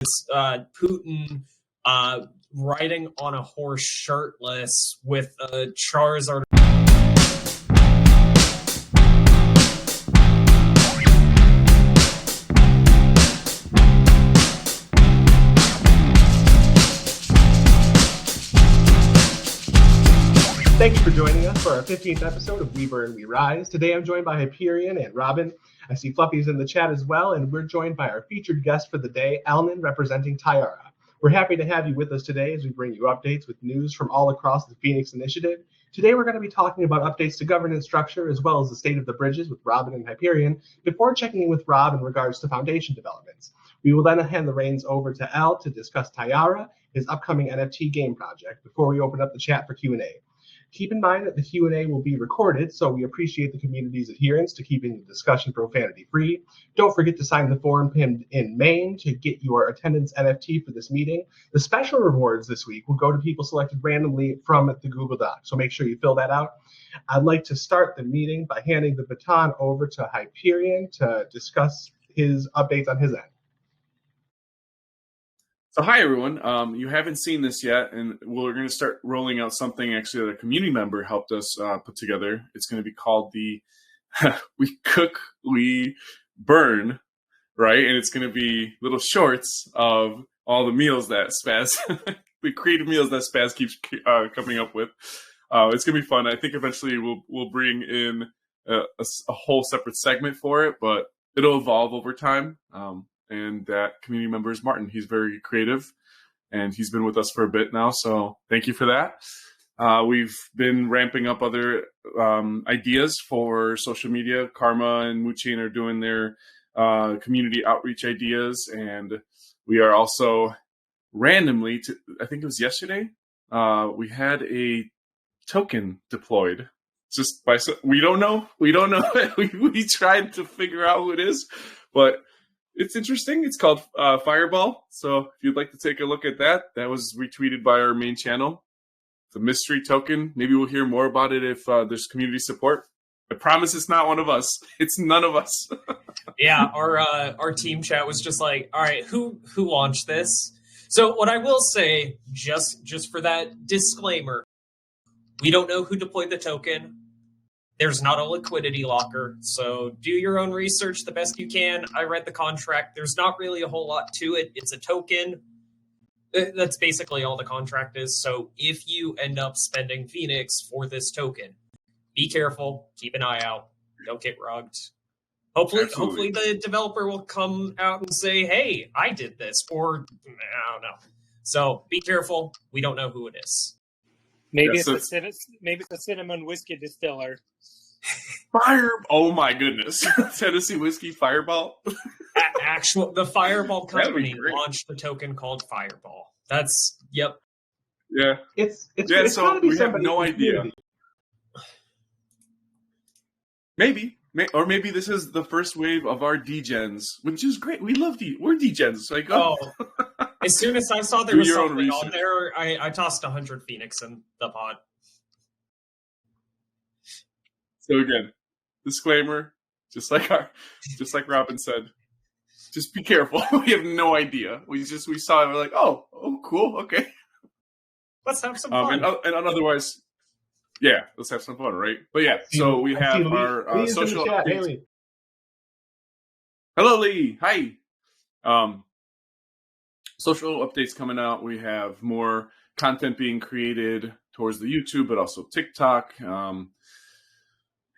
It's Putin riding on a horse shirtless with a Charizard. Thank you for joining us for our 15th episode of We Burn, We Rise. Today I'm joined by Hyperion and Rxbbn. I see Fluffy's in the chat as well, and we're joined by our featured guest for the day, Elnen, representing Tayarra. We're happy to have you with us today as we bring you updates with news from all across the Phoenix Initiative. Today we're going to be talking about updates to governance structure as well as the state of the bridges with Rxbbn and Hyperion before checking in with Rob in regards to foundation developments. We will then hand the reins over to El to discuss Tayarra, his upcoming NFT game project, before we open up the chat for Q&A. Keep in mind that the Q&A will be recorded, so we appreciate the community's adherence to keeping the discussion profanity-free. Don't forget to sign the form pinned in Maine to get your attendance NFT for this meeting. The special rewards this week will go to people selected randomly from the Google Doc, so make sure you fill that out. I'd like to start the meeting by handing the baton over to Hyperion to discuss his updates on his end. So hi, everyone. You haven't seen this yet, and we're going to start rolling out something actually that a community member helped us put together. It's going to be called the We Cook, We Burn, right? And it's going to be little shorts of all the meals that Spaz, the creative meals that Spaz keeps coming up with. It's going to be fun. I think eventually we'll bring in a whole separate segment for it, but it'll evolve over time. And that community member is Martin. He's very creative, and he's been with us for a bit now, so thank you for that. We've been ramping up other ideas for social media. Karma and Moochain are doing their community outreach ideas, and we are also randomly, I think it was yesterday, we had a token deployed. Just by we don't know. We tried to figure out who it is, but it's interesting. It's called Fireball. So if you'd like to take a look at that, that was retweeted by our main channel. It's a mystery token. Maybe we'll hear more about it if there's community support. I promise it's not one of us. It's none of us. Yeah, our team chat was just like, all right, who launched this? So what I will say, just for that disclaimer, we don't know who deployed the token. There's not a liquidity locker, so do your own research the best you can. I read the contract. There's not really a whole lot to it. It's a token. That's basically all the contract is. So if you end up spending Phoenix for this token, be careful. Keep an eye out. Don't get rugged. Hopefully the developer will come out and say, hey, I did this, or I don't know. So be careful. We don't know who it is. Maybe it's a cinnamon whiskey distiller. Oh my goodness. Tennessee whiskey Fireball. The Fireball company launched the token called Fireball. That's yep. Yeah. It's so we have no idea. Maybe this is the first wave of our degens, which is great. We love we're degens. Like, oh. As soon as I saw there was something on there, I tossed 100 Phoenix in the pot. So again, disclaimer, just like Robin said, just be careful. We have no idea. We saw it. We're like, oh, cool, okay. Let's have some fun. And otherwise, yeah, let's have some fun, right? But yeah, so we have our social updates. Hello, Lee. Hi. Social updates coming out. We have more content being created towards the YouTube, but also TikTok.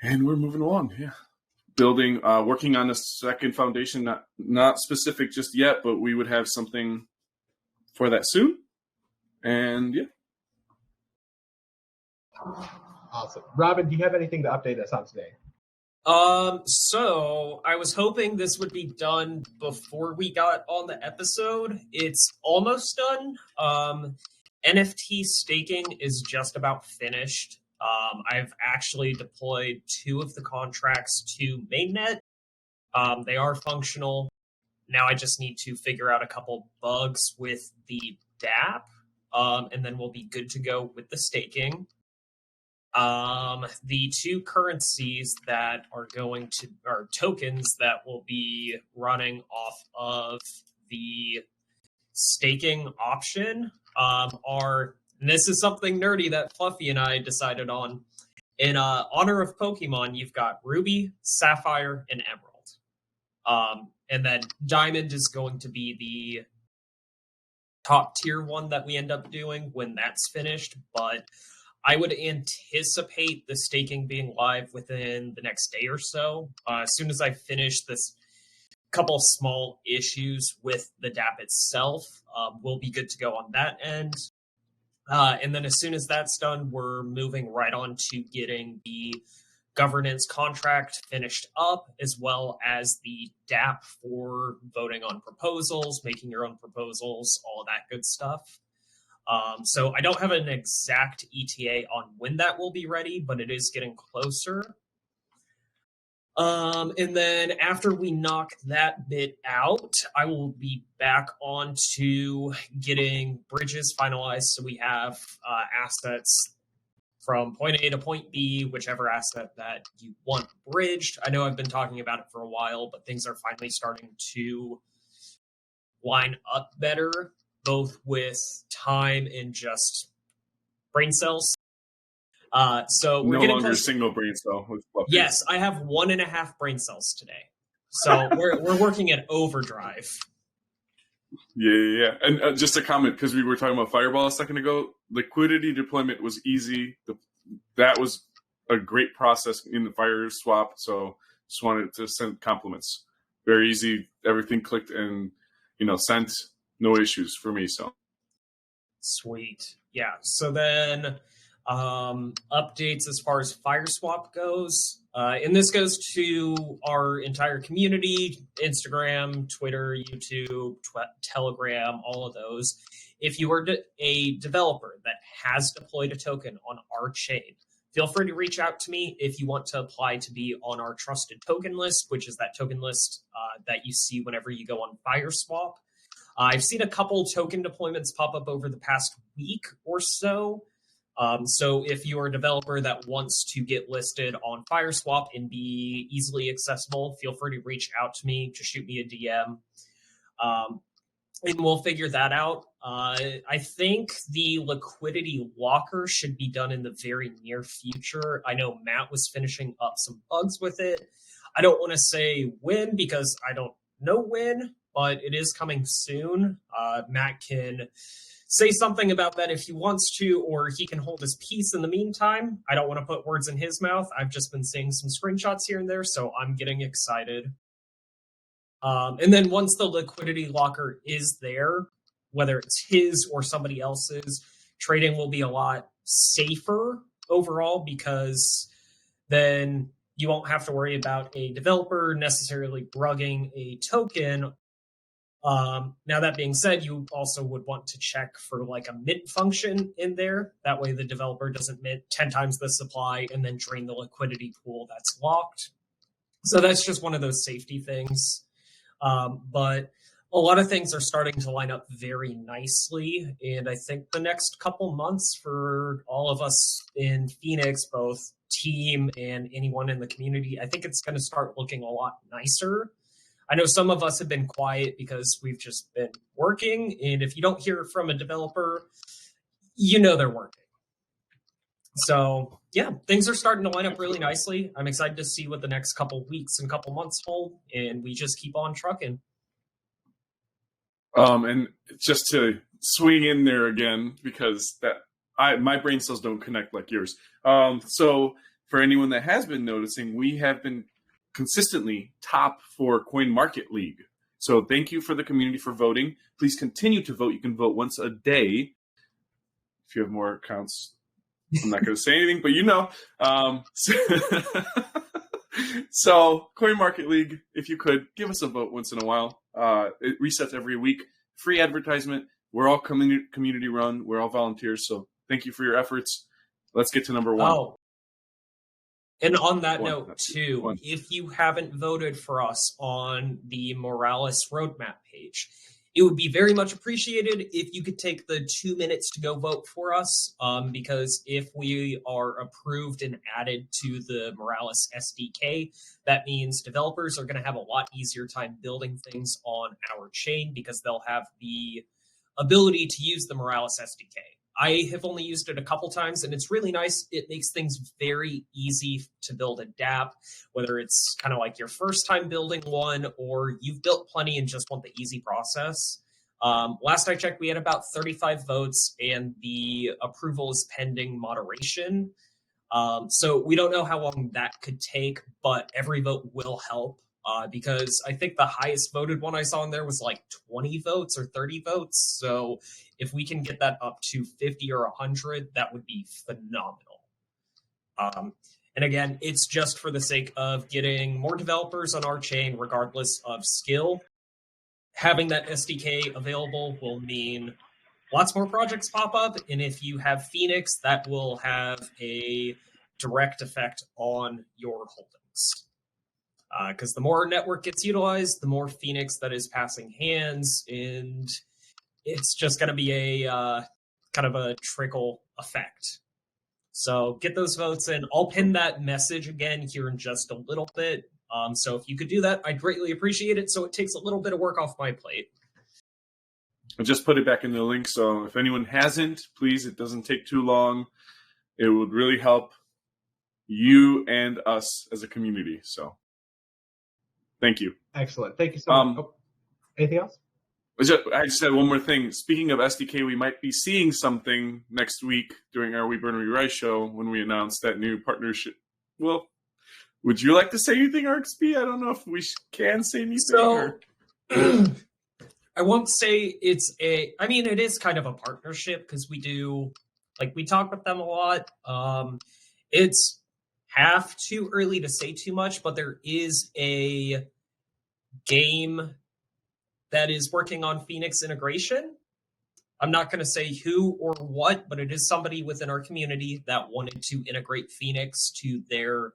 And we're moving along. Yeah. Working on a second foundation, not specific just yet, but we would have something for that soon. And yeah. Awesome. Robin, do you have anything to update us on today? So I was hoping this would be done before we got on the episode. It's almost done. NFT staking is just about finished. I've actually deployed 2 of the contracts to mainnet. They are functional. Now I just need to figure out a couple bugs with the DApp, and then we'll be good to go with the staking. The 2 currencies that are tokens that will be running off of the staking option are, and this is something nerdy that Fluffy and I decided on. In honor of Pokemon, you've got Ruby, Sapphire, and Emerald. And then Diamond is going to be the top tier one that we end up doing when that's finished. But I would anticipate the staking being live within the next day or so. As soon as I finish this couple of small issues with the DApp itself, we'll be good to go on that end. And then as soon as that's done, we're moving right on to getting the governance contract finished up, as well as the DApp for voting on proposals, making your own proposals, all of that good stuff. So I don't have an exact ETA on when that will be ready, but it is getting closer. And then after we knock that bit out, I will be back on to getting bridges finalized. So we have assets from point A to point B, whichever asset that you want bridged. I know I've been talking about it for a while, but things are finally starting to line up better, both with time and just brain cells. So we're no getting longer close. A single brain cell with Fluffy. Yes, I have 1.5 brain cells today. So we're working at overdrive. Yeah. And just a comment, because we were talking about Fireball a second ago. Liquidity deployment was easy. That was a great process in the Fire swap. So just wanted to send compliments. Very easy. Everything clicked and sent. No issues for me. So sweet. Yeah. So then updates as far as Fire swap goes. And this goes to our entire community, Instagram, Twitter, YouTube, Telegram, all of those. If you are a developer that has deployed a token on our chain, feel free to reach out to me if you want to apply to be on our trusted token list, which is that token list that you see whenever you go on FireSwap. I've seen a couple token deployments pop up over the past week or so. So if you're a developer that wants to get listed on FireSwap and be easily accessible, feel free to reach out to me. Just shoot me a DM. And we'll figure that out. I think the liquidity locker should be done in the very near future. I know Matt was finishing up some bugs with it. I don't want to say when because I don't know when, but it is coming soon. Matt can say something about that if he wants to, or he can hold his peace in the meantime. I don't want to put words in his mouth. I've just been seeing some screenshots here and there, so I'm getting excited. And then once the liquidity locker is there, whether it's his or somebody else's, trading will be a lot safer overall because then you won't have to worry about a developer necessarily brugging a token. Now, that being said, you also would want to check for like a mint function in there. That way the developer doesn't mint 10 times the supply and then drain the liquidity pool that's locked. So that's just one of those safety things. But a lot of things are starting to line up very nicely. And I think the next couple months for all of us in Phoenix, both team and anyone in the community, I think it's going to start looking a lot nicer. I know some of us have been quiet because we've just been working. And if you don't hear from a developer, they're working. So, yeah, things are starting to line up really nicely. I'm excited to see what the next couple weeks and couple months hold. And we just keep on trucking. And just to swing in there again, because my brain cells don't connect like yours. So for anyone that has been noticing, we have been consistently top for Coin Market League. So thank you for the community for voting. Please continue to vote. You can vote once a day. If you have more accounts, I'm not going to say anything, but So Coin Market League, if you could, give us a vote once in a while. It resets every week. Free advertisement. We're all community run. We're all volunteers. So thank you for your efforts. Let's get to number one. Oh. And on that note, too, if you haven't voted for us on the Moralis roadmap page, it would be very much appreciated if you could take the 2 minutes to go vote for us, because if we are approved and added to the Moralis SDK, that means developers are going to have a lot easier time building things on our chain because they'll have the ability to use the Moralis SDK. I have only used it a couple times, and it's really nice. It makes things very easy to build a dApp, whether it's kind of like your first time building one or you've built plenty and just want the easy process. Last I checked, we had about 35 votes, and the approval is pending moderation. So we don't know how long that could take, but every vote will help. Because I think the highest voted one I saw in there was like 20 votes or 30 votes. So if we can get that up to 50 or 100, that would be phenomenal. And again, it's just for the sake of getting more developers on our chain, regardless of skill. Having that SDK available will mean lots more projects pop up. And if you have Phoenix, that will have a direct effect on your holdings. Because the more network gets utilized, the more Phoenix that is passing hands, and it's just going to be a kind of a trickle effect. So get those votes in. I'll pin that message again here in just a little bit. So if you could do that, I'd greatly appreciate it. So it takes a little bit of work off my plate. I just put it back in the link. So if anyone hasn't, please, it doesn't take too long. It would really help you and us as a community. So thank you. Excellent. Thank you so much. Anything else? I just had one more thing. Speaking of SDK, we might be seeing something next week during our We Burn We Rise show when we announce that new partnership. Well, would you like to say anything, Rxbbn? I don't know if we can say anything. So, I won't say it's I mean, it is kind of a partnership because we talk with them a lot. It's half too early to say too much, but there is a game that is working on Phoenix integration. I'm not going to say who or what, but it is somebody within our community that wanted to integrate Phoenix to their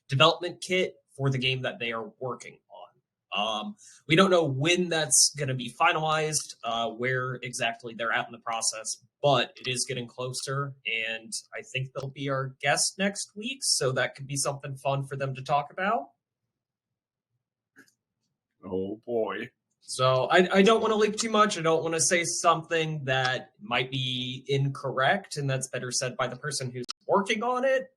development kit for the game that they are working on. We don't know when that's going to be finalized, where exactly they're at in the process, but it is getting closer, and I think they'll be our guest next week, so that could be something fun for them to talk about. Oh, boy. So I don't want to leak too much. I don't want to say something that might be incorrect, and that's better said by the person who's working on it.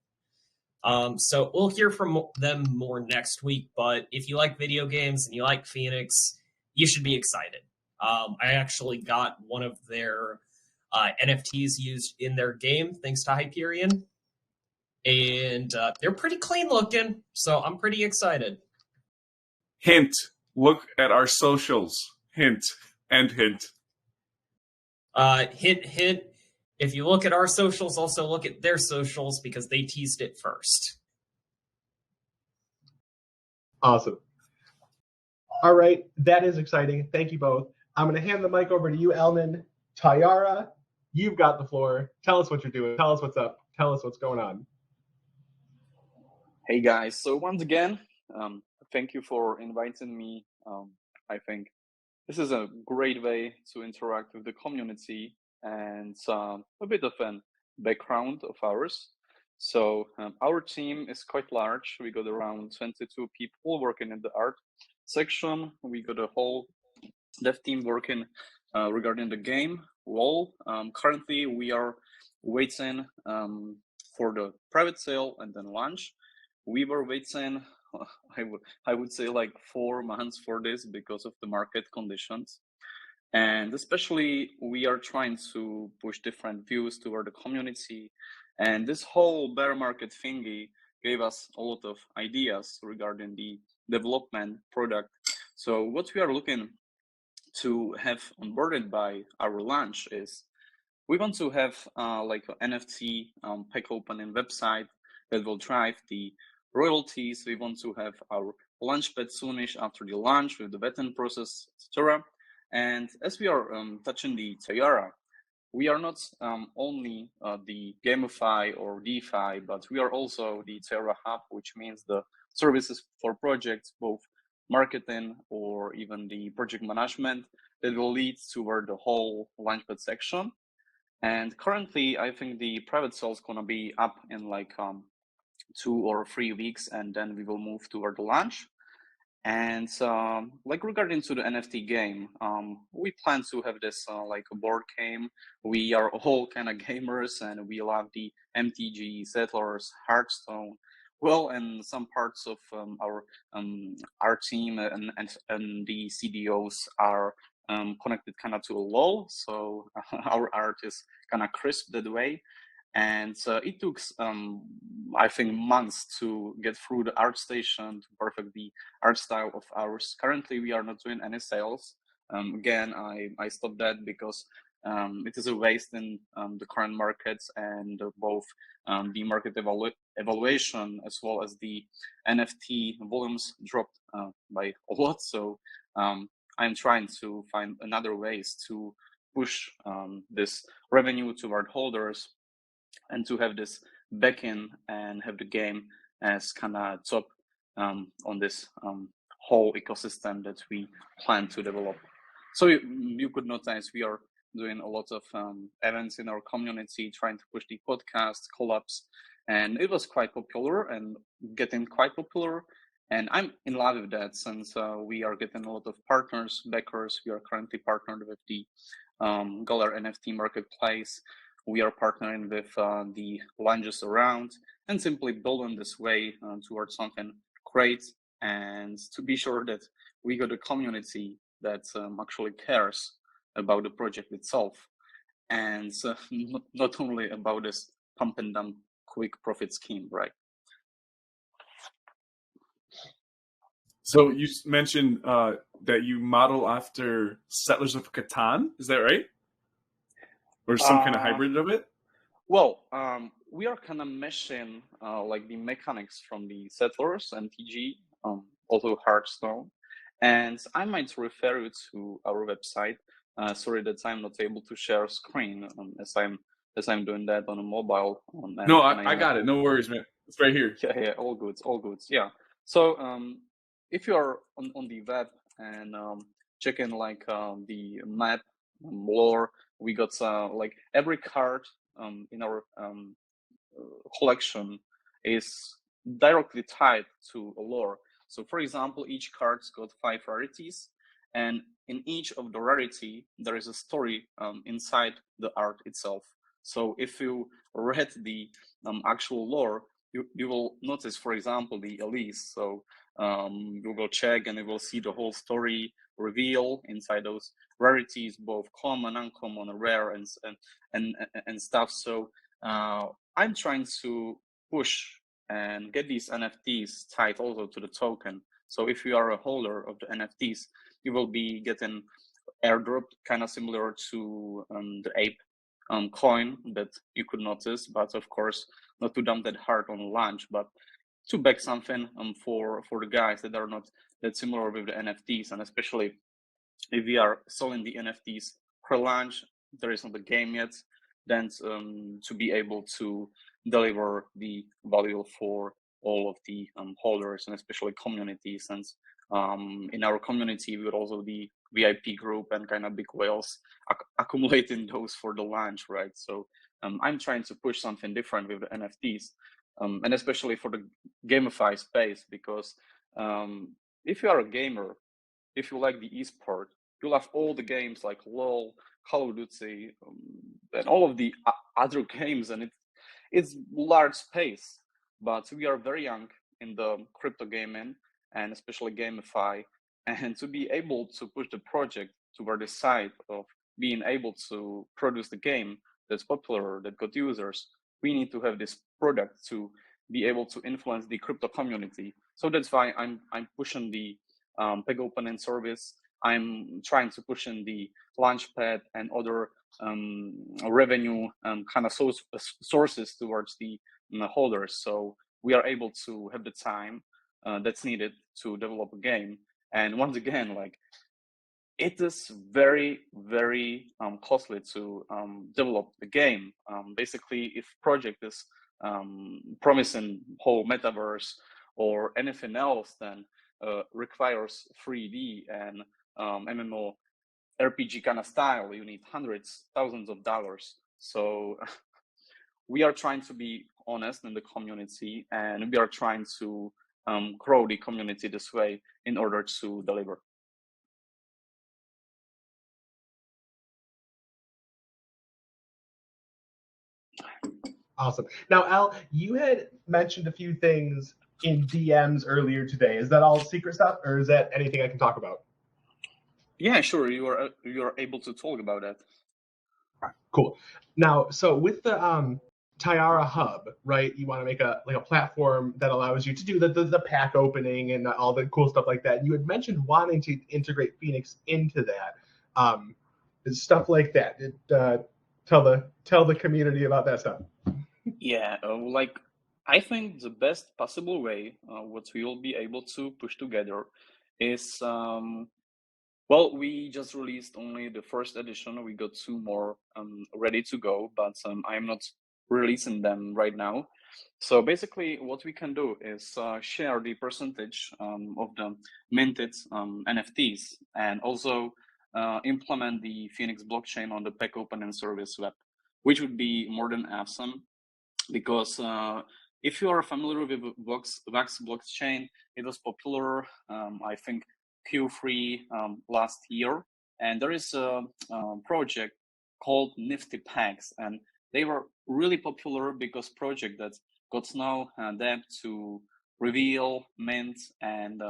So we'll hear from them more next week, but if you like video games and you like Phoenix, you should be excited. I actually got one of their NFTs used in their game, thanks to Hyperion, and they're pretty clean looking, so I'm pretty excited. Hint, look at our socials. Hint and hint. Hint, hint. If you look at our socials, also look at their socials because they teased it first. Awesome. All right, that is exciting. Thank you both. I'm going to hand the mic over to you, Elnen. Tayarra, you've got the floor. Tell us what you're doing. Tell us what's up. Tell us what's going on. Hey, guys. So once again, thank you for inviting me. I think this is a great way to interact with the community and a bit of a background of ours. So our team is quite large. We got around 22 people working in the art section. We got a whole dev team working regarding the game wall. Currently, we are waiting for the private sale and then launch. We were waiting, I would say, like 4 months for this because of the market conditions. And especially, we are trying to push different views toward the community. And this whole bear market thingy gave us a lot of ideas regarding the development product. So what we are looking to have onboarded by our launch is we want to have like an NFT pack opening website that will drive the royalties. We want to have our launchpad soonish after the launch with the vetting process, etc. And as we are touching the Tayarra, we are not only the GameFi or DeFi, but we are also the Tayarra Hub, which means the services for projects, both marketing or even the project management that will lead toward the whole launchpad section. And currently, I think the private sale is going to be up in like 2 or 3 weeks, and then we will move toward the launch. And like regarding to the NFT game, we plan to have this like a board game. We are all kind of gamers, and we love the MTG, Settlers, Hearthstone. Well, and some parts of our team and the CDOs are connected kind of to LOL, so our art is kind of crisp that way. And it took, I think, months to get through the art station to perfect the art style of ours. Currently, we are not doing any sales. Again, I stopped that because it is a waste in the current markets, and both the market evaluation as well as the NFT volumes dropped by a lot. So I'm trying to find another ways to push this revenue toward holders, and to have this back in and have the game as kind of top on this whole ecosystem that we plan to develop. So you could notice we are doing a lot of events in our community, trying to push the podcast collabs, and it was quite popular and getting quite popular. And I'm in love with that, since we are getting a lot of partners, backers. We are currently partnered with the Galar NFT marketplace. We are partnering with the lunges around, and simply building this way towards something great, and to be sure that we got a community that actually cares about the project itself, and not only about this pump and dump quick profit scheme, right? So you mentioned that you model after Settlers of Catan, is that right? Or some kind of hybrid of it? Well, we are kind of meshing like the mechanics from the Settlers and TG, also Hearthstone. And I might refer you to our website. Sorry that I'm not able to share screen as I'm doing that on a mobile. No, I got it. No worries, man. It's right here. Yeah, all good, all good. Yeah. So if you are on the web and checking like the map lore, we got like every card in our collection is directly tied to a lore. So for example, each card's got 5 rarities, and in each of the rarity there is a story inside the art itself. So if you read the actual lore, you will notice, for example, the Elise. So you will check and you will see the whole story reveal inside those rarities, both common, uncommon, rare, and stuff. So I'm trying to push and get these NFTs tied also to the token. So if you are a holder of the NFTs, you will be getting airdropped, kind of similar to the ape coin that you could notice, but of course not to dump that hard on launch, but to back something for the guys that are not that similar with the NFTs. And especially if we are selling the NFTs per launch, there is not a game yet, then to be able to deliver the value for all of the holders, and especially community, since in our community we would also the VIP group and kind of big whales accumulating those for the launch, right? So I'm trying to push something different with the NFTs, and especially for the GameFi space, because if you are a gamer, if you like the esport, you'll have all the games like LOL, Call of Duty, and all of the other games, and it's large space. But we are very young in the crypto gaming, and especially GameFi, and to be able to push the project toward the side of being able to produce the game that's popular, that got users, we need to have this product to be able to influence the crypto community. So that's why I'm pushing the peg opening service. I'm trying to push in the launchpad and other revenue kind of sources towards the holders. So we are able to have the time that's needed to develop a game. And once again, like, it is very, very costly to develop the game. Basically, if project is promising whole metaverse or anything else, then requires 3D and MMO RPG kind of style, you need hundreds, thousands of dollars. So we are trying to be honest in the community, and we are trying to grow the community this way in order to deliver. Awesome. Now, Al, you had mentioned a few things in DMs earlier today. Is that all secret stuff, or is that anything I can talk about? Yeah, sure. You are able to talk about that. Cool. Now, so with the Tayarra hub, right? You want to make a platform that allows you to do the pack opening and all the cool stuff like that. You had mentioned wanting to integrate Phoenix into that, stuff like that. Tell the community about that stuff. Yeah, I think the best possible way what we will be able to push together is well, we just released only the first edition. We got 2 more ready to go, but I'm not releasing them right now. So basically, what we can do is share the percentage of the minted NFTs, and also implement the Phoenix blockchain on the pack opening service web, which would be more than awesome. Because if you are familiar with Wax blockchain, it was popular, I think, Q3 last year, and there is a project called Nifty Packs, and they were really popular because project that got now them to reveal, mint, and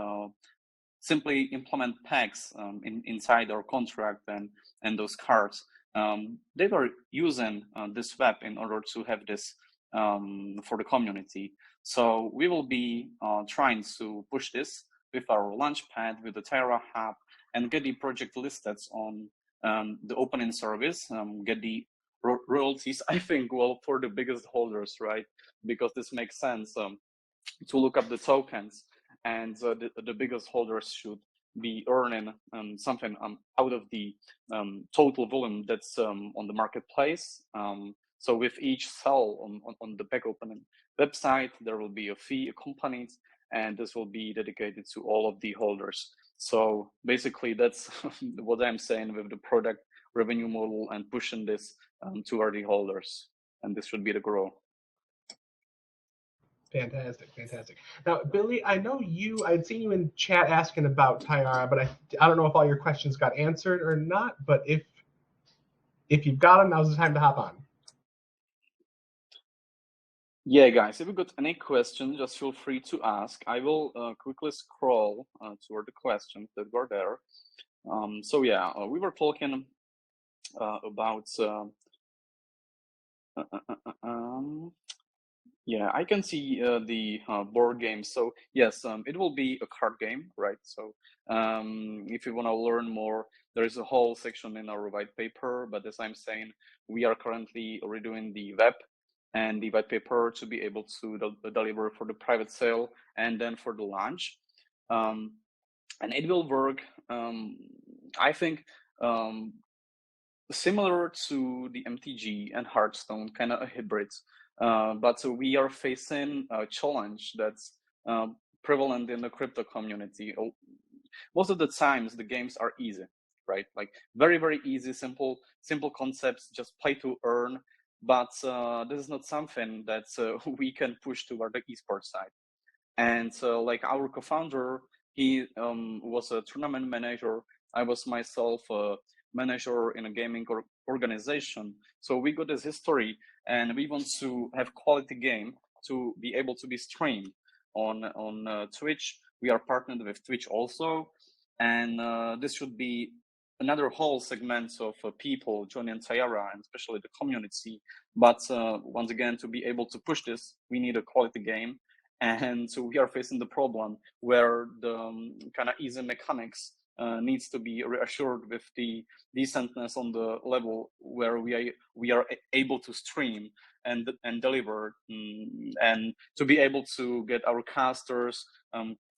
simply implement packs inside our contract and those cards. They were using this web in order to have this for the community. So we will be trying to push this with our launchpad, with the Tayarra hub, and get the project listed on the opening service, get the royalties, I think, well, for the biggest holders, right? Because this makes sense to look up the tokens, and the biggest holders should be earning something out of the total volume that's on the marketplace. So with each sell on the pack opening website, there will be a fee accompanied, and this will be dedicated to all of the holders. So basically, that's what I'm saying with the product revenue model and pushing this to the holders, and this should be the goal. Fantastic. Now, Billy, I know I'd seen you in chat asking about Tayarra, but I don't know if all your questions got answered or not, but if you've got them, now's the time to hop on. Yeah, guys, if you got any questions, just feel free to ask. I will quickly scroll toward the questions that were there. So yeah, we were talking about yeah, I can see the board game. So yes, it will be a card game, right? So if you want to learn more, there is a whole section in our white paper. But as I'm saying, we are currently redoing the web and the white paper to be able to deliver for the private sale and then for the launch. And it will work, I think, similar to the MTG and Hearthstone, kind of a hybrid. But we are facing a challenge that's prevalent in the crypto community. Most of the times, the games are easy, right? Like very, very easy, simple concepts, just play to earn. But this is not something that we can push toward the esports side. And like our co-founder, he was a tournament manager. I was myself a manager in a gaming organization. So we got this history, and we want to have quality game to be able to be streamed on Twitch. We are partnered with Twitch also, and this should be another whole segment of people joining Tayarra, and especially the community. But once again, to be able to push this, we need a quality game. And so we are facing the problem where the kind of easy mechanics needs to be reassured with the decentness on the level where we are able to stream and deliver, and to be able to get our casters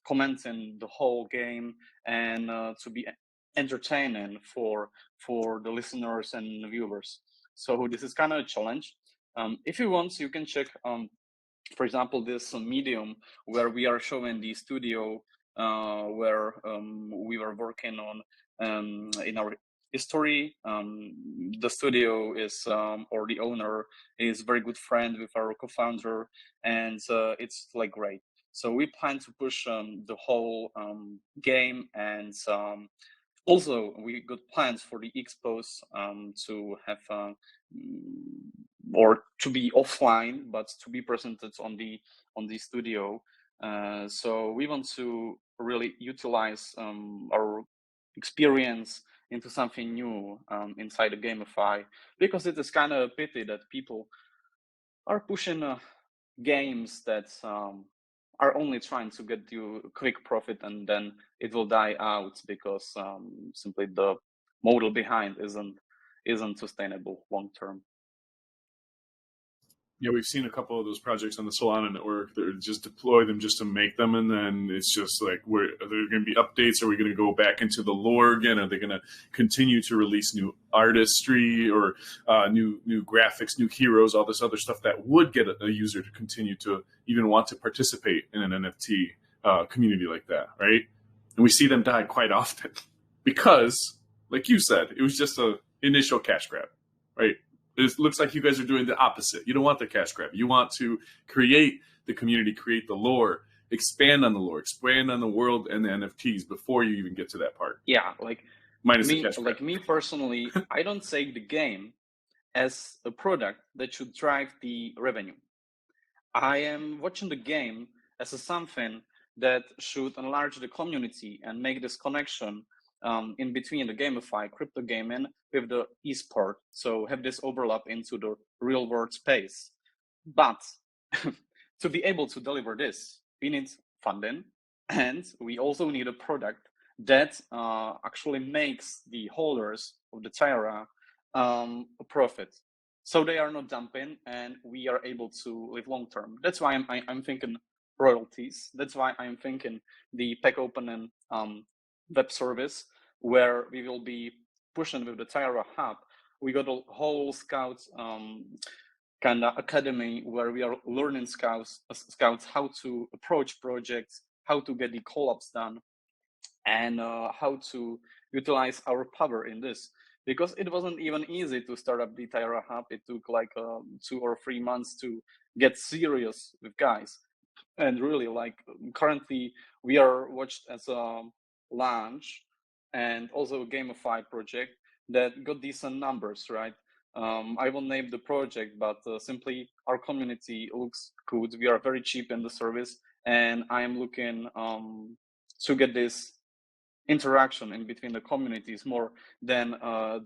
commenting the whole game, and to be entertaining for the listeners and viewers. So this is kind of a challenge. If you want, you can check for example, this Medium, where we are showing the studio where we were working on in our history. The studio is, or the owner is very good friend with our co-founder, and it's like great. So we plan to push the whole game, and also we got plans for the expos to have or to be offline, but to be presented on the studio. So we want to really utilize our experience into something new inside the GameFi, because it is kind of a pity that people are pushing games that are only trying to get you a quick profit, and then it will die out because simply the model behind isn't sustainable long term. Yeah, we've seen a couple of those projects on the Solana network that just deploy them just to make them, and then it's just like, are there going to be updates? Are we going to go back into the lore again? Are they going to continue to release new artistry or new graphics, new heroes, all this other stuff that would get a user to continue to even want to participate in an NFT community like that, right? And we see them die quite often because, like you said, it was just an initial cash grab, right? It looks like you guys are doing the opposite. You don't want the cash grab. You want to create the community, create the lore, expand on the lore, expand on the world and the NFTs before you even get to that part. Yeah, like minus me, the cash grab. like me personally, I don't take the game as a product that should drive the revenue. I am watching the game as something that should enlarge the community and make this connection in between the GameFi, crypto gaming with the esport. So have this overlap into the real world space. But to be able to deliver this, we need funding, and we also need a product that actually makes the holders of the Tayarra a profit. So they are not dumping, and we are able to live long term. That's why I'm thinking royalties. That's why I'm thinking the pack opening web service, where we will be pushing with the Tayarra hub. We got a whole scouts kind of academy where we are learning scouts how to approach projects, how to get the collabs done, and how to utilize our power in this. Because it wasn't even easy to start up the Tayarra hub. It took like 2 or 3 months to get serious with guys. And really, like, currently we are watched as a launch and also a GameFi project that got decent numbers, right? I won't name the project, but simply our community looks good. We are very cheap in the service, and I am looking to get this interaction in between the communities more than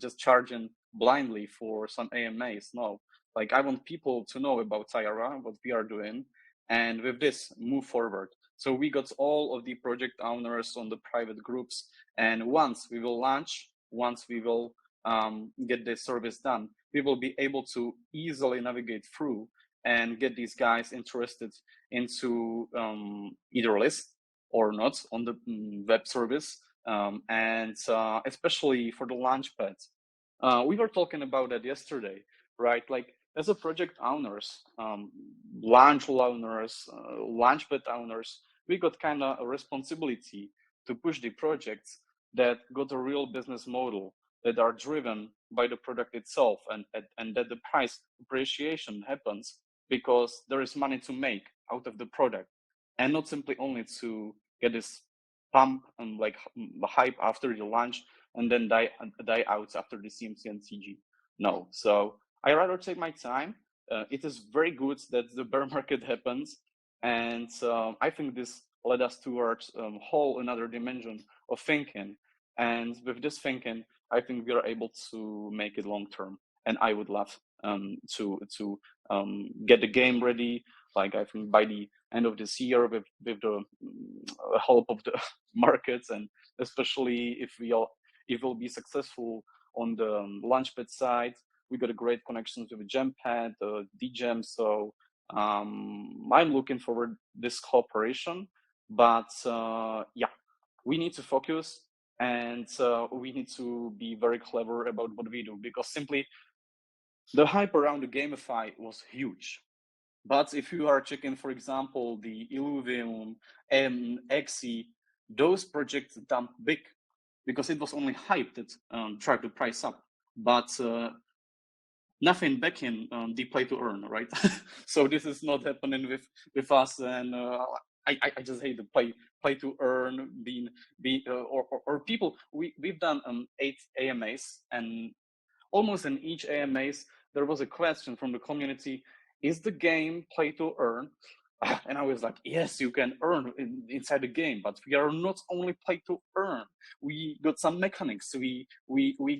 just charging blindly for some AMAs. No, like, I want people to know about Tayarra, what we are doing, and with this move forward. So we got all of the project owners on the private groups, and once we will launch, once we will get this service done, we will be able to easily navigate through and get these guys interested into either list or not on the web service, and especially for the launchpad. We were talking about that yesterday, right? Like, as a project owners, launch owners, launchpad owners, we got kind of a responsibility to push the projects that got a real business model, that are driven by the product itself, and that the price appreciation happens because there is money to make out of the product, and not simply only to get this pump and like hype after the launch and then die out after the CMC and CG. No, so I rather take my time. It is very good that the bear market happens, and I think this led us towards whole another dimension of thinking. And with this thinking, I think we are able to make it long term. And I would love to get the game ready. Like, I think by the end of this year, with the help of the markets, and especially if we'll be successful on the launchpad side, we got a great connections with Gempad, DGEM. So I'm looking forward this cooperation. But yeah, we need to focus, and we need to be very clever about what we do, because simply the hype around the GameFi was huge. But if you are checking, for example, the Illuvium and Xe, those projects dumped big because it was only hype that tried to price up, but nothing backing the play to earn, right? So this is not happening with us, and I just hate the play to earn or people. We've done 8 AMAs, and almost in each AMAs there was a question from the community: is the game play to earn? And I was like, yes, you can earn inside the game, but we are not only play to earn. We got some mechanics. We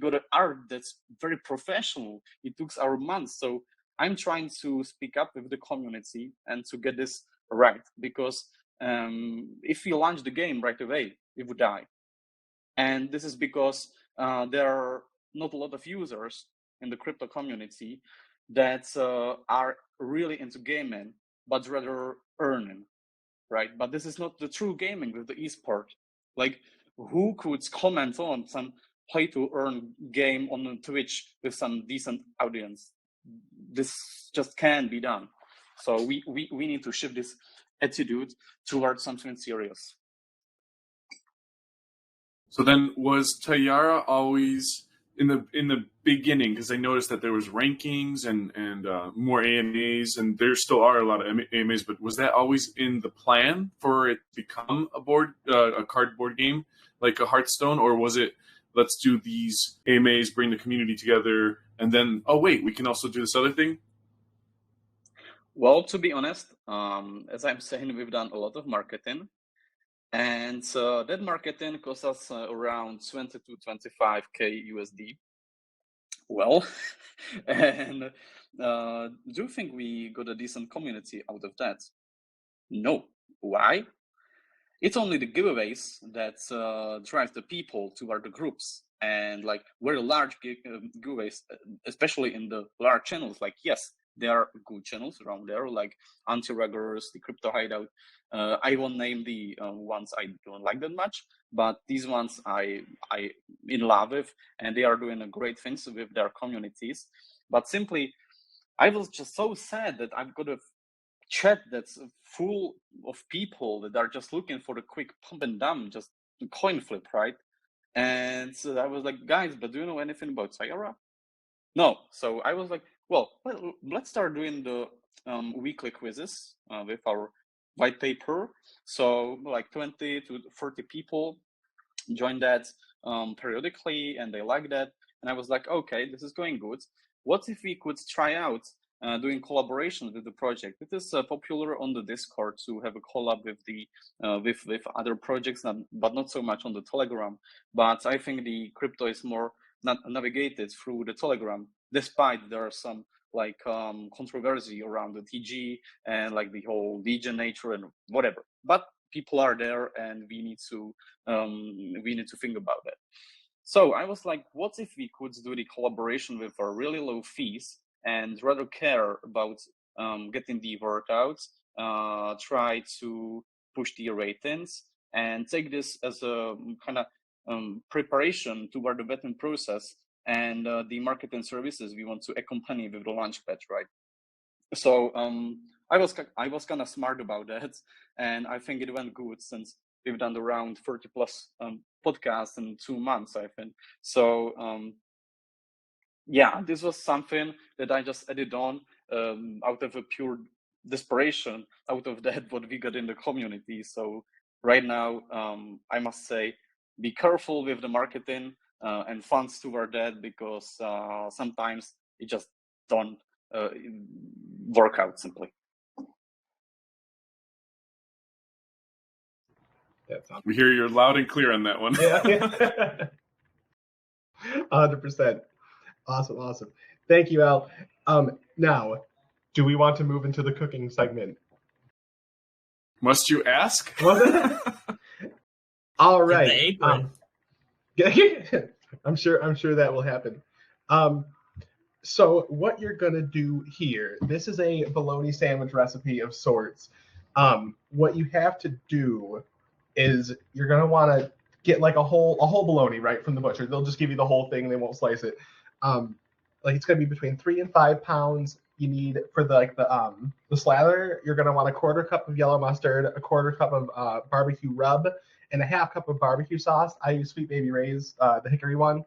got an art that's very professional. It took our months. So I'm trying to speak up with the community and to get this right, because if we launch the game right away, we would die. And this is because there are not a lot of users in the crypto community that are really into gaming, but rather earning, right? But this is not the true gaming with the esport. Like, who could comment on some play to earn game on Twitch with some decent audience? This just can't be done. So we need to shift this attitude towards something serious. So then, was Tayarra always in the beginning? Because I noticed that there was rankings and more AMAs, and there still are a lot of AMAs. But was that always in the plan for it to become a cardboard game like a Hearthstone, or was it, let's do these AMAs, bring the community together, and then, oh wait, we can also do this other thing? Well, to be honest, as I'm saying, we've done a lot of marketing. And that marketing cost us around 20 to 25K USD. Well, and do you think we got a decent community out of that? No. Why? It's only the giveaways that drive the people toward the groups. And like very large giveaways, especially in the large channels, like, yes, there are good channels around there, like Anti-Reggers, the Crypto Hideout. I won't name the ones I don't like that much, but these ones I in love with, and they are doing great things with their communities. But simply, I was just so sad that I've got a chat that's full of people that are just looking for the quick pump and dump, just coin flip, right? And so I was like, guys, but do you know anything about Tayarra? No. So I was like, well, let's start doing the weekly quizzes with our white paper. So like 20 to 30 people join that periodically, and they like that. And I was like, okay, this is going good. What if we could try out doing collaboration with the project? It is popular on the Discord to have a collab with the with other projects, but not so much on the Telegram. But I think the crypto is more navigated through the Telegram, despite there are some like controversy around the TG and like the whole legion nature and whatever. But people are there, and we need to think about that. So I was like, what if we could do the collaboration with a really low fees and rather care about getting the word out, try to push the ratings, and take this as a kind of preparation toward the betting process and the marketing services we want to accompany with the launchpad, right? So I was kind of smart about that, and I think it went good since we've done around 30 plus podcasts in 2 months, I think. So yeah, this was something that I just added on out of a pure desperation out of that what we got in the community. So right now, I must say, be careful with the marketing and funds toward that, because sometimes it just don't work out simply. We hear you're loud and clear on that one. Yeah. 100%. Awesome. Thank you, Al. Now, do we want to move into the cooking segment? Must you ask? All right. I'm sure that will happen. So what you're gonna do here, this is a bologna sandwich recipe of sorts. What you have to do is you're gonna want to get like a whole bologna right from the butcher. They'll just give you the whole thing. They won't slice it. Like it's gonna be between 3 and 5 pounds. You need for the slather. You're gonna want a 1/4 cup of yellow mustard, a 1/4 cup of barbecue rub, and a 1/2 cup of barbecue sauce. I use Sweet Baby Ray's, the hickory one.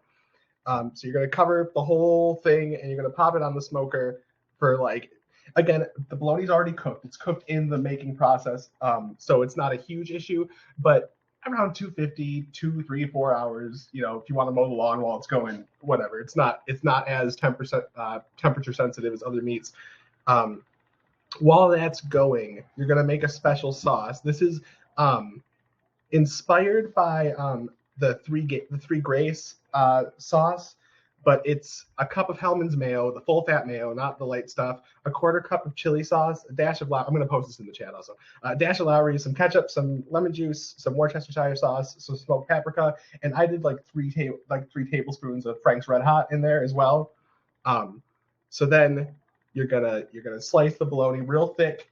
So you're gonna cover the whole thing, and you're gonna pop it on the smoker for like Again, the bologna's already cooked. It's cooked in the making process, so it's not a huge issue. But around 250, 2, 3, 4 hours. You know, if you want to mow the lawn while it's going, whatever. It's not as temperature sensitive as other meats. While that's going, you're gonna make a special sauce. This is inspired by the three Grace sauce, but it's a cup of Hellman's mayo, the full fat mayo, not the light stuff, a quarter cup of chili sauce, a dash of I'm going to post this in the chat also, a dash of Lowry, some ketchup, some lemon juice, some Worcestershire sauce, some smoked paprika, and I did like 3 tablespoons of Frank's Red Hot in there as well. So then you're gonna slice the bologna real thick.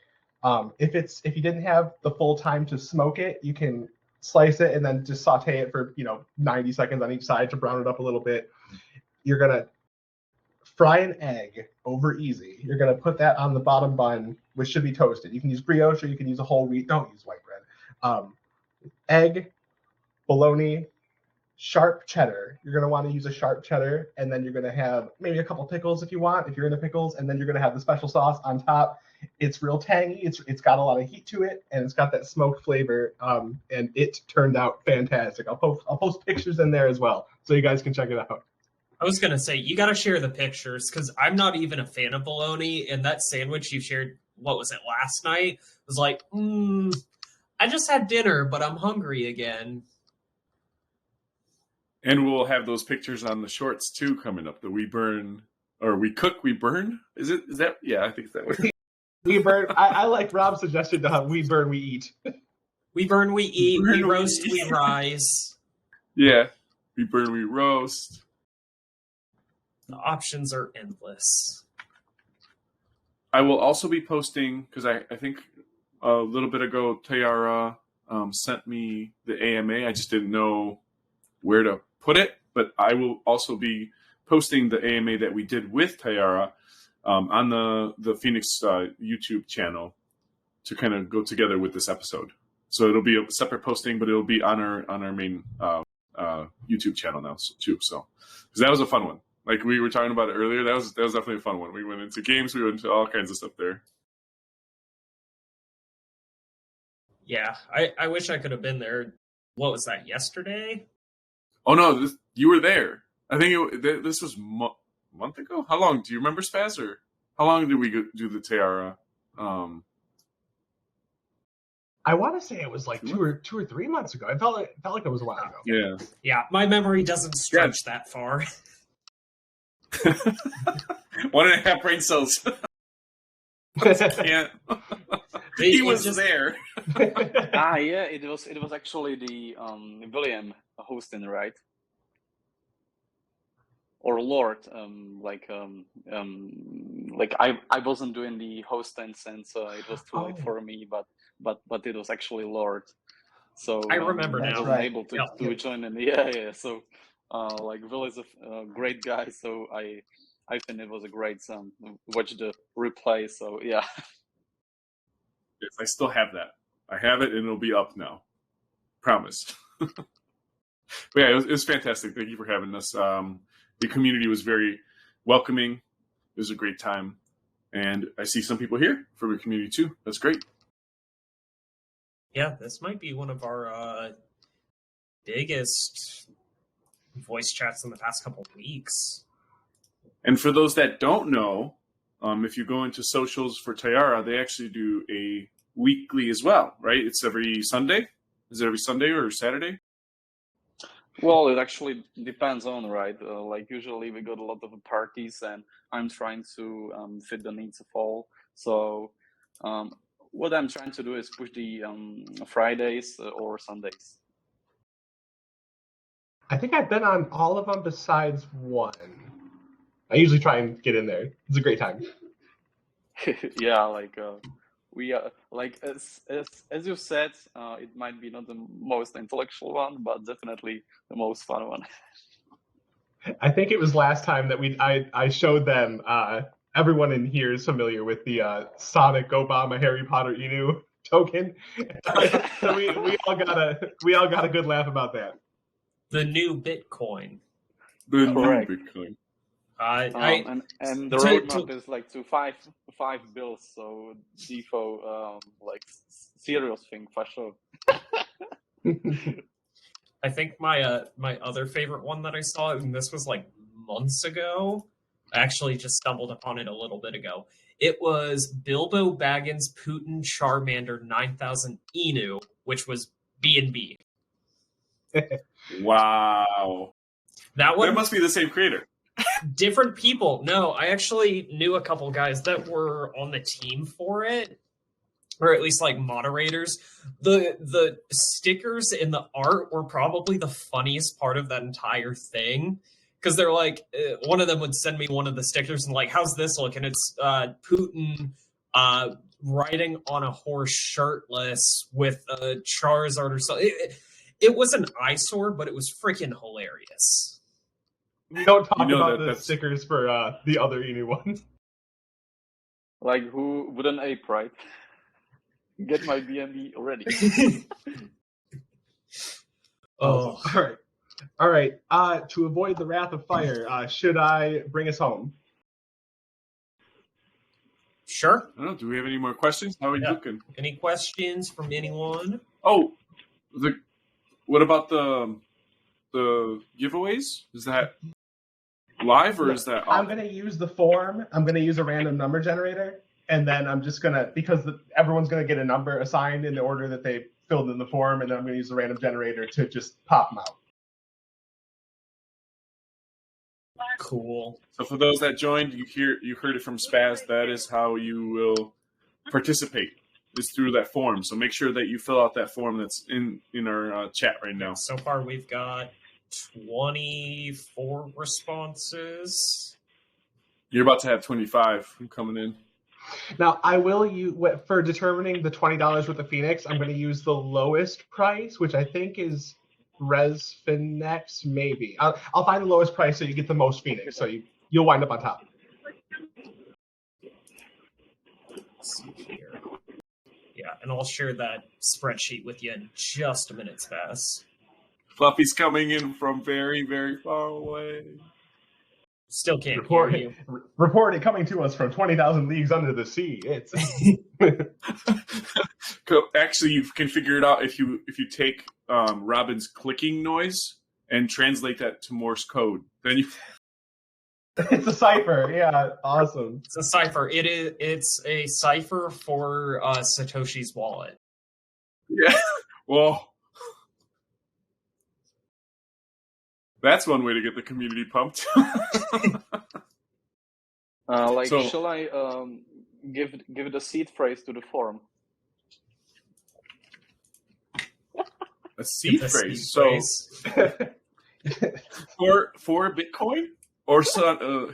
If you didn't have the full time to smoke it, you can slice it and then just saute it for 90 seconds on each side to brown it up a little bit. You're gonna fry an egg over easy. You're gonna put that on the bottom bun, which should be toasted. You can use brioche or you can use a whole wheat. Don't use white bread. Egg, bologna, sharp cheddar. You're gonna want to use a sharp cheddar, and then you're gonna have maybe a couple pickles if you want, if you're into pickles, and then you're gonna have the special sauce on top. It's real tangy. It's got a lot of heat to it, and it's got that smoked flavor. And it turned out fantastic. I'll post pictures in there as well, so you guys can check it out. I was going to say, you got to share the pictures, because I'm not even a fan of bologna, and that sandwich you shared, what was it, last night, was like, I just had dinner, but I'm hungry again. And we'll have those pictures on the shorts, too, coming up. The We Burn, or We Cook, We Burn? Is that? Yeah, I think it's that way. We burn. I like Rob's suggestion to have We Burn, We Eat. We burn, we eat, we roast, we rise. Yeah, we burn, we roast. The options are endless. I will also be posting, because I think a little bit ago, Tayarra sent me the AMA. I just didn't know where to put it, but I will also be posting the AMA that we did with Tayarra on the Phoenix YouTube channel to kind of go together with this episode. So it'll be a separate posting, but it'll be on our main YouTube channel now too. So, because that was a fun one. Like we were talking about it earlier, that was definitely a fun one. We went into games, we went into all kinds of stuff there. Yeah, I wish I could have been there. What was that, yesterday? Oh no, you were there. I think this was a month ago. How long? Do you remember, Spaz? Or how long did we do the Tayarra? I want to say it was like 2 or 3 months ago. It felt like it was a while ago. Yeah. Yeah, my memory doesn't stretch that far. 1.5 brain cells. Yeah. He was there. Yeah, it was actually the William hosting, right? Or Lord, like I wasn't doing the hosting since it was too late for me, but it was actually Lord. So I remember now. I was able to join in. Yeah. So like Will is a great guy, so I think it was a great watch the replay. So yeah. Yes, I still have that. I have it, and it'll be up now. Promise. But yeah, it was fantastic. Thank you for having us. The community was very welcoming. It was a great time. And I see some people here from the community too. That's great. Yeah, this might be one of our biggest voice chats in the past couple of weeks. And for those that don't know, if you go into socials for Tayarra, they actually do a weekly as well, right? It's every Sunday. Is it every Sunday or Saturday? Well, it actually depends on, right? Like usually we got a lot of parties, and I'm trying to fit the needs of all. So what I'm trying to do is push the Fridays or Sundays. I think I've been on all of them besides one. I usually try and get in there. It's a great time. Yeah, like we are like as you said, it might be not the most intellectual one, but definitely the most fun one. I think it was last time that I showed them. Everyone in here is familiar with the Sonic Obama Harry Potter Inu token. So we all got a good laugh about that. The new Bitcoin. The Correct. new Bitcoin. And the roadmap is like to five bills, so Defo serious thing for sure. I think my my other favorite one that I saw, and this was like months ago. I actually just stumbled upon it a little bit ago. It was Bilbo Baggins Putin Charmander 9000 Inu, which was B&B. Wow. That one must be the same creator. Different people. No, I actually knew a couple guys that were on the team for it, or at least like moderators. The stickers and the art were probably the funniest part of that entire thing, because they're like, one of them would send me one of the stickers and like, how's this look? And it's Putin riding on a horse shirtless with a Charizard or something. It was an eyesore, but it was freaking hilarious. We don't talk about the stickers for the other Inu one. Like, who with an ape, right? Get my BNB already. Oh, all right. To avoid the wrath of fire, should I bring us home? Sure. I don't know. Do we have any more questions? How are you looking? Any questions from anyone? Oh, what about the giveaways? Is that live or is that off? I'm going to use the form. I'm going to use a random number generator, and then I'm just going to, because everyone's going to get a number assigned in the order that they filled in the form, and then I'm going to use the random generator to just pop them out. Cool. So for those that joined, you heard it from Spaz. That is how you will participate, is through that form. So make sure that you fill out that form that's in our chat right now. So far, we've got 24 responses. You're about to have 25 coming in. Now, I will use, for determining the $20 worth of Phoenix, I'm going to use the lowest price, which I think is Rxbbn, maybe. I'll find the lowest price so you get the most Phoenix, so you'll wind up on top. Let's see here. Yeah, and I'll share that spreadsheet with you in just a minute, Spaz. Fluffy's coming in from very, very far away. Still can't hear you. Reporting coming to us from 20,000 leagues under the sea. It's actually, you can figure it out if you take Robin's clicking noise and translate that to Morse code. Then you. It's a cipher. Yeah, awesome. It's a cipher. It's a cipher for Satoshi's wallet. Yeah. Well. That's one way to get the community pumped. Shall I give it a seed phrase to the forum? A seed phrase. So for Bitcoin or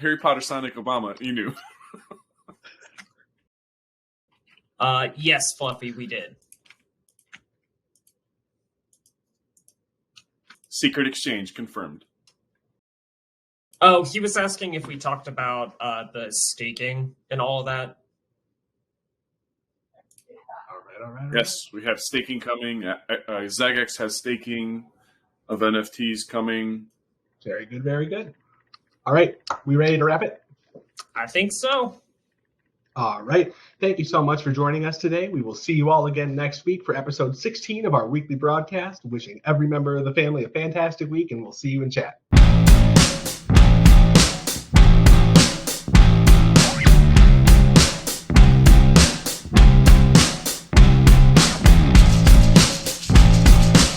Harry Potter, Sonic, Obama, you knew. Yes, Fluffy, we did. Secret exchange confirmed. Oh, he was asking if we talked about the staking and all of that. All right. Yes, we have staking coming. Zagex has staking of NFTs coming. Very good, very good. All right, we ready to wrap it? I think so. All right. Thank you so much for joining us today. We will see you all again next week for episode 16 of our weekly broadcast. Wishing every member of the family a fantastic week, and we'll see you in chat.